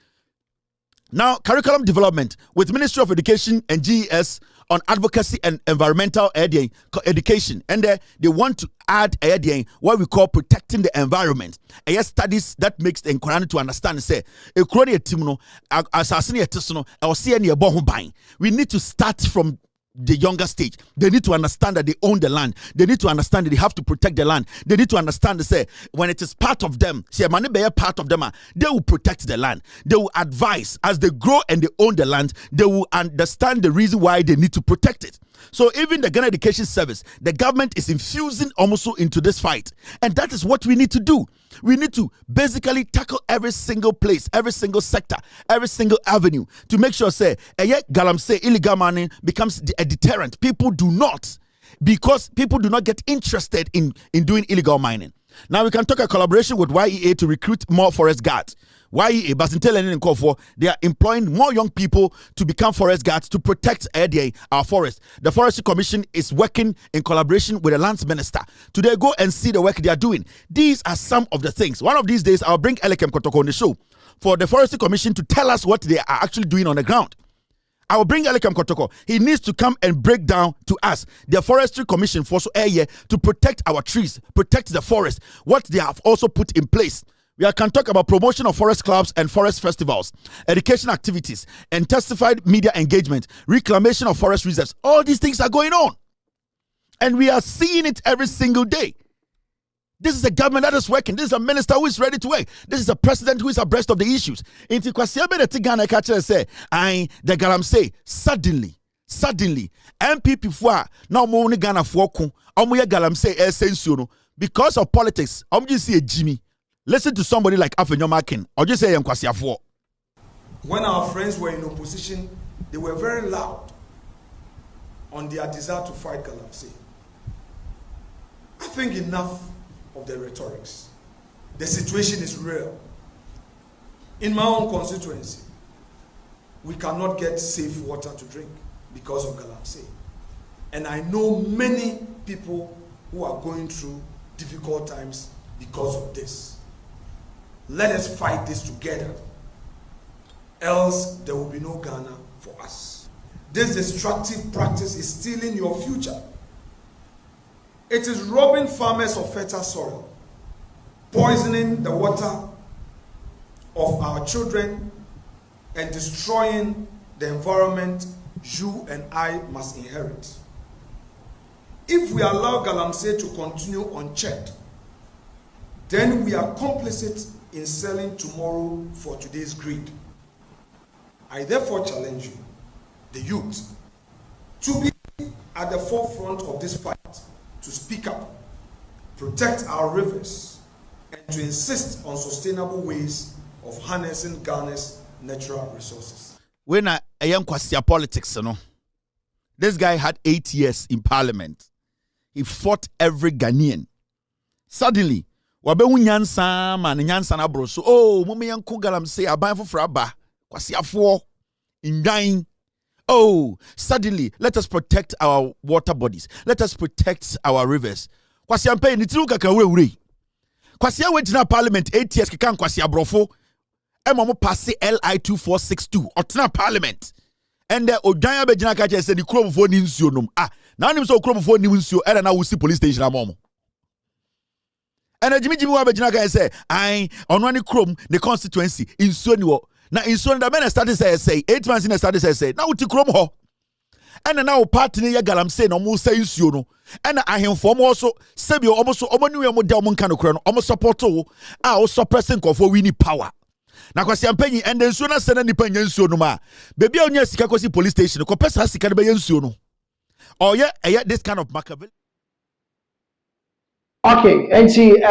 Now, curriculum development with Ministry of Education and GES on advocacy and environmental education. And they want to add what we call protecting the environment. Studies that makes the inquiry to understand, say, we need to start from the younger stage. They need to understand that they own the land. They need to understand that they have to protect the land. They need to understand, say, when it is part of them, say, money be a part of them, they will protect the land. They will advise as they grow and they own the land. They will understand the reason why they need to protect it. So even the Ghana Education Service, the government is infusing almost into this fight. And that is what we need to do. We need to basically tackle every single place, every single sector, every single avenue to make sure, say, Galamsey illegal mining becomes a deterrent. People do not get interested in doing illegal mining. Now we can talk a collaboration with YEA to recruit more forest guards. YEA, they are employing more young people to become forest guards to protect our forest. The Forestry Commission is working in collaboration with the Lands Minister. Today, go and see the work they are doing. These are some of the things. One of these days, I'll bring Elekem Kotoko on the show for the Forestry Commission to tell us what they are actually doing on the ground. I will bring Elekem Kotoko. He needs to come and break down to us the Forestry Commission for to protect our trees, protect the forest, what they have also put in place. We can talk about promotion of forest clubs and forest festivals, education activities, intensified media engagement, reclamation of forest reserves. All these things are going on. And we are seeing it every single day. This is a government that is working. This is a minister who is ready to work. This is a president who is abreast of the issues. Inti kwasiabe the Ghana catcher say, the Galamsey suddenly, MPP fwa na omo ni Ghana fwa omo ye Galamsey essential because of politics. Omo just see Jimmy. Listen to somebody like Afenyomakin or just say Kwasiafo. When our friends were in opposition, they were very loud on their desire to fight Galamsey. I think enough of the rhetorics. The situation is real. In my own constituency, we cannot get safe water to drink because of Galamsey. And I know many people who are going through difficult times because of this. Let us fight this together, else there will be no Ghana for us. This destructive practice is stealing your future. It is robbing farmers of fertile soil, poisoning the water of our children, and destroying the environment you and I must inherit. If we allow Galamsey to continue unchecked, then we are complicit in selling tomorrow for today's greed. I therefore challenge you, the youth, to be at the forefront of this fight, to speak up, protect our rivers, and to insist on sustainable ways of harnessing Ghana's natural resources. When I am Kwasia politics, this guy had 8 years in parliament. He fought every Ghanaian. Suddenly, wabehu nyansa man nyansa na bro so mummy yanko Galamsey aban foforo aba kwasiafo indwan. Suddenly let us protect our water bodies, let us protect our rivers. Kwasiampe ni tiru kaka wure kwasia we gina parliament 8 years kaka kwasia brofo mo pass LI 2462 otna parliament and the odwan abegina ka che say the kromfo ni nsuo nom na nim so kromfo ni nsuo era na wo si police station amomo. And Jimmy Wabajina guy say, on one chrome, the constituency in Sunwo. Now in Sun, the men started say 8 months in the started say, now to chrome ho. And now partner Galamsey no more say Suno. And I inform also, Sabio almost Omanu Modelmon Canocron, almost support also suppressing for winning power. na kwasi ampanyi and then nsuo na sene nipa nya nsuo no ma baby onya sika kwasi police station ko pesa sika be nsuo no or yeah this kind of Machiavelli. Okay, and see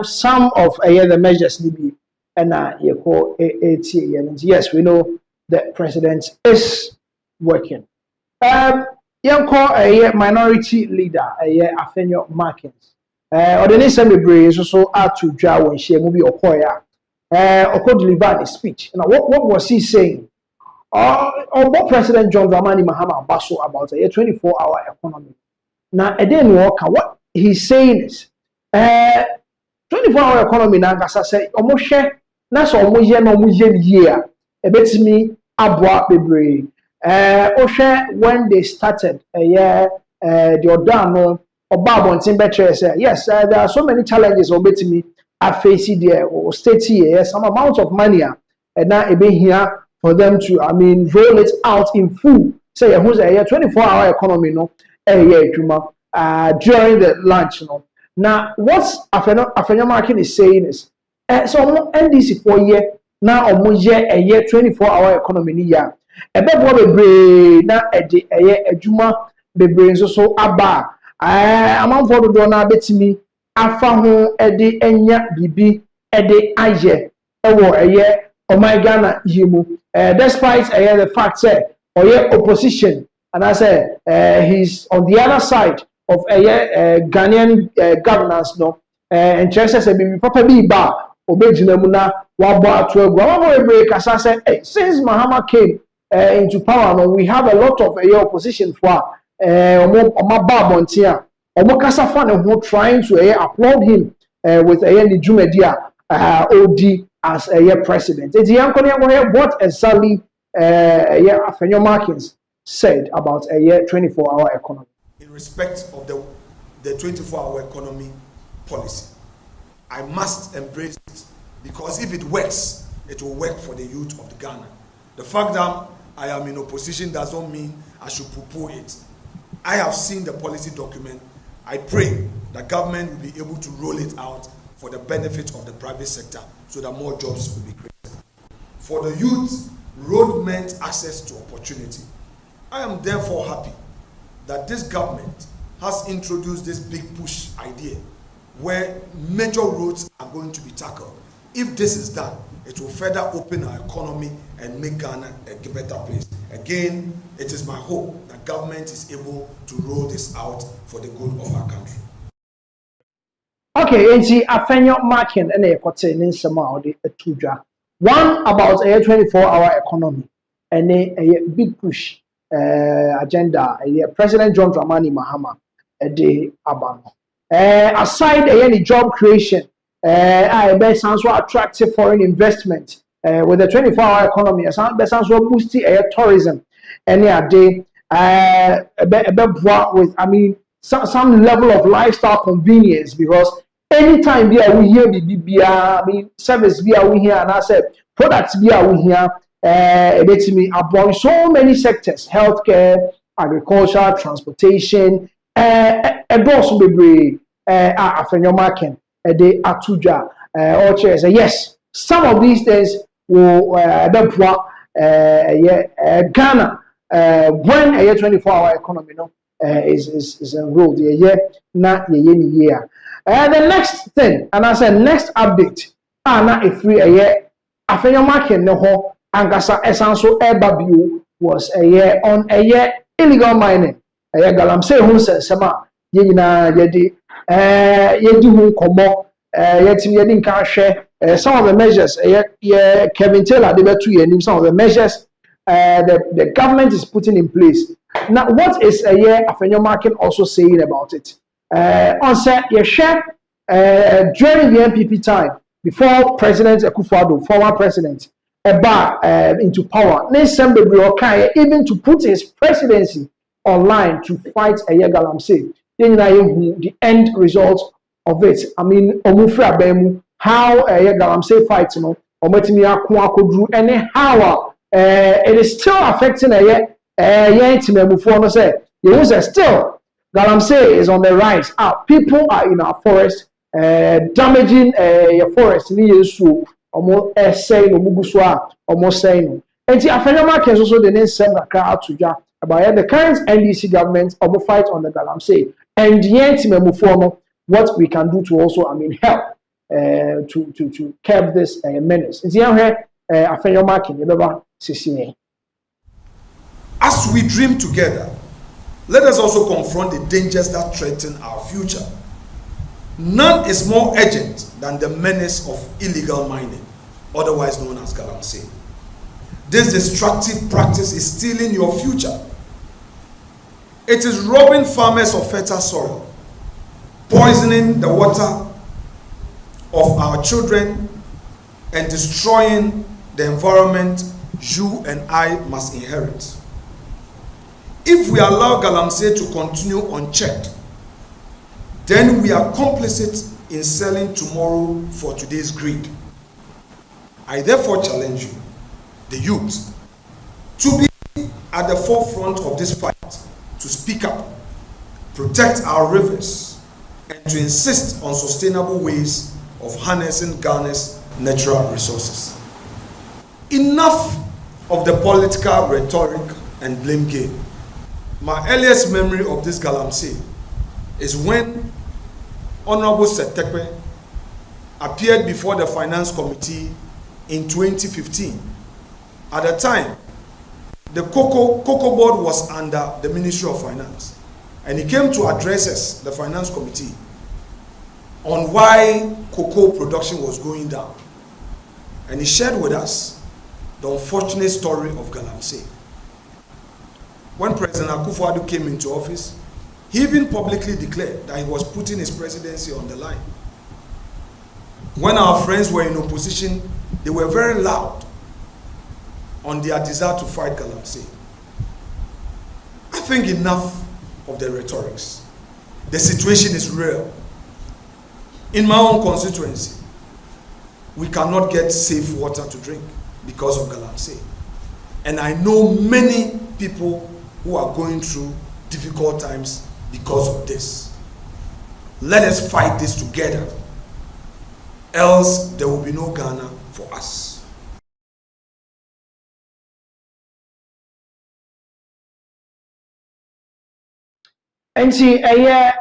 some of the measures maybe and you call yes, we know the president is working. You call a minority leader Afenyo Markins. Or the next assembly is also out to draw when she movie or choir. Or deliver a speech. Now, what was he saying? Or what President John Dramani Mahama Basso about a 24-hour economy. Now, I didn't work. What he's saying is 24-hour economy now, as I say, almost share. That's almost year. A bit me abwa bebre. When they started the Odano or Babon Timbetre said, yes, there are so many challenges obey me. I face it there or state here, some amount of money, and now it be here for them to, roll it out in full. Say, who's a 24-hour economy, no, during the lunch, no. Now, what's Afenyo Market is saying is, so NDC for year now almost year a year 24-hour economy ni ya. Ebe bo bebre na ede adwuma bebre nso so aba. Amanfo do na betimi afa ho ede enya bibi ede aye ewo my Ghana yimu. Despite the fact say opposition and I say he's on the other side of Ghanaian governance no and chances be proper be ba obejina mu na wabo ato agwa break as I say since Mahama came into power no we have a lot of opposition for omo babontia omo kasa fa ne ho trying to applaud him with the Jumedia OD as president. It's what exactly Afenyo Markins said about a 24-hour economy. In respect of the 24-hour economy policy, I must embrace it because if it works, it will work for the youth of Ghana. The fact that I am in opposition does not mean I should poo-poo it. I have seen the policy document. I pray that government will be able to roll it out for the benefit of the private sector so that more jobs will be created. For the youth, road meant access to opportunity. I am therefore happy that this government has introduced this big push idea where major roads are going to be tackled. If this is done, it will further open our economy and make Ghana a better place. Again, it is my hope that government is able to roll this out for the good of our country. Okay, and see, Afenyo Markin and a containing some of the two. One about a 24-hour economy and a big push agenda. President John Dramani Mahama a day abano. Aside any job creation, I bet sounds so attractive foreign investment with the 24-hour economy. Sounds so boosty tourism. Any a day, with some level of lifestyle convenience because anytime we hear service we here and I said products we here about so many sectors, healthcare, agriculture, transportation, and also be Afenyo Markin de Atuja or yes, some of these things will Ghana when a 24-hour economy is enrolled not year. The next thing, and I said next update, na if we Afenyo Markin no ho ankasa esanso ebabiu was on illegal mining. Galamsey hu sensema ye nyina yedi hu komo yetimi yedi nka hwe some of the measures Kevin Taylor they betu yenim some of the measures the government is putting in place. Now what is Afenyo Markin also saying about it? On set your share during the NPP time before President Akufo-Addo, former president, into power. Even to put his presidency online to fight Galamsey. The end result of it. How Galamsey fights, and how it is still affecting still. Galamsey is on the rise. People are in our forest, damaging your forest. omo say no mugu so a omo say no enti afanyama ken so the name sem na kra atoja about the current NDC government omo fight on the galamsey and yet memufo no what we can do to also help to curb this menace enti ya afanyama ken e beba sisi. As we dream together, let us also confront the dangers that threaten our future. None is more urgent than the menace of illegal mining, otherwise known as galamsey. This destructive practice is stealing your future. It is robbing farmers of fertile soil, poisoning the water of our children, and destroying the environment you and I must inherit. If we allow galamsey to continue unchecked, then we are complicit in selling tomorrow for today's greed. I therefore challenge you, the youth, to be at the forefront of this fight, to speak up, protect our rivers, and to insist on sustainable ways of harnessing Ghana's natural resources. Enough of the political rhetoric and blame game. My earliest memory of this galamsey is when Honorable Setekwe appeared before the Finance Committee in 2015. At the time, the Cocoa Board was under the Ministry of Finance, and he came to address us, the Finance Committee, on why cocoa production was going down. And he shared with us the unfortunate story of galamsey. When President Akufo-Addo came into office, he even publicly declared that he was putting his presidency on the line. When our friends were in opposition, they were very loud on their desire to fight galamsey. I think enough of the rhetorics. The situation is real. In my own constituency, we cannot get safe water to drink because of galamsey. And I know many people who are going through difficult times because of this. Let us fight this together, else there will be no Ghana for us. And see a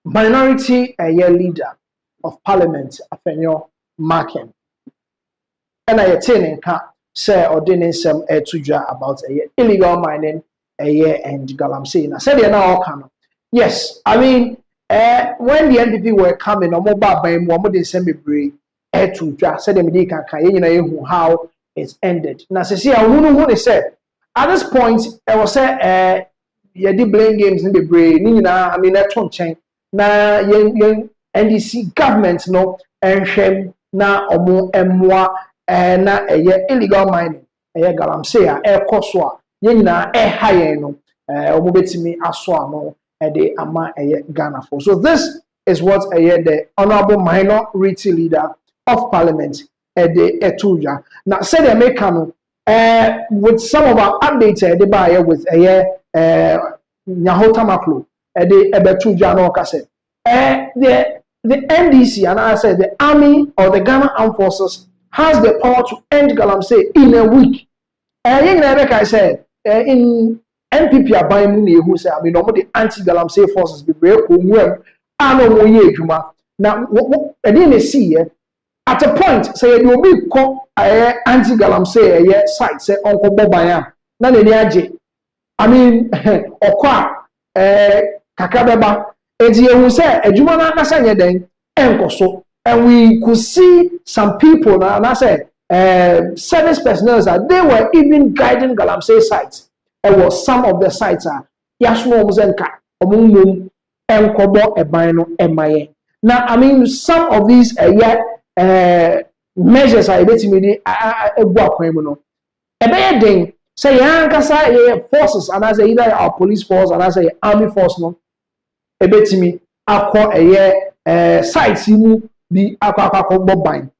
minority leader of parliament Afenyo Marken and I attend say ordinance some to about illegal mining and galamsey. I said now all yes, I mean when the NPP were coming on mobile by more than semi brave to said them how it's ended. Now see I who said at this point I was say you did blame games in the brain, I mean that's one chain. Na young NDC government no and na omo emwa na illegal mining galamsey ekoso yina high no omo betimi aso ano de ama Ghana for. So this is what the honorable minority leader of parliament de etuja. Now said the make with some of our updates the buyer with Nyahota Maklo the ebetuja no kase the NDC and I said the army or the Ghana Armed Forces has the power to end galamsey in a week. I said in NPP abayimu who say I mean the anti-galamsey forces be break umwem ano mo ye adwuma na e see at a point say you be call anti-galamsey site say onko boban na ne age I mean okwa kakabeba edi ehu say adwuma na kasa nye den enkoso and we could see some people and I said service personnel they were even guiding galamsey sites. There was some of the sites yasmo muzenka omumum enkobo ebano emaye. Now I mean some of these measures are betimi egwa kwemu no ebeye den say yankasa forces and as either our police force and as army force no ebetimi akọ sites mu bi akọ boban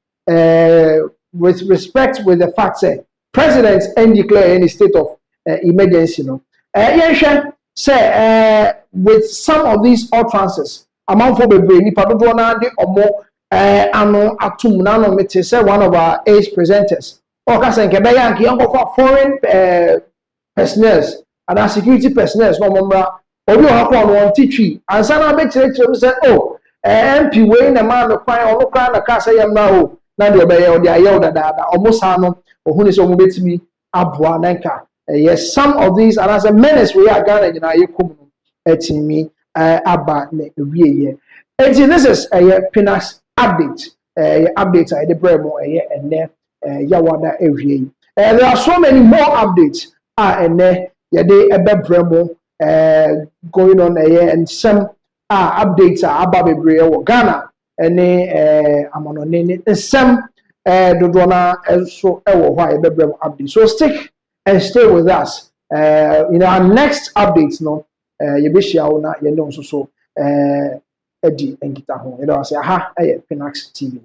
with respect with the fact that president and declare any state of emergency no say with some of these utterances among for bebre nipa dodo na de omo ano atum na no mete say one of our ace presenters o ka say nke be yank yanko for foreign personnel and our security personnel no momra obi o hakọ no on titwi ansa na be kire say oh MP we na man no kwan ono kwan na ka say yam na o na de obeye o de ayew dada omusa no ohuni say omu betimi aboa nanka yes some of these and as a menace we are Ghana nyina yekom no etimi aba na ewie ye. This is a Pinax update. Updates I the bremo and yawada ewie. There are so many more updates and yade ebe bremo going on and some updates are ababebre or Ghana and amonone some dodona also why ebe bremo update. So stick and stay with us. Our next updates no yebishia una so Eddie and Gita home. You know, I say, aha, Pinaxtv.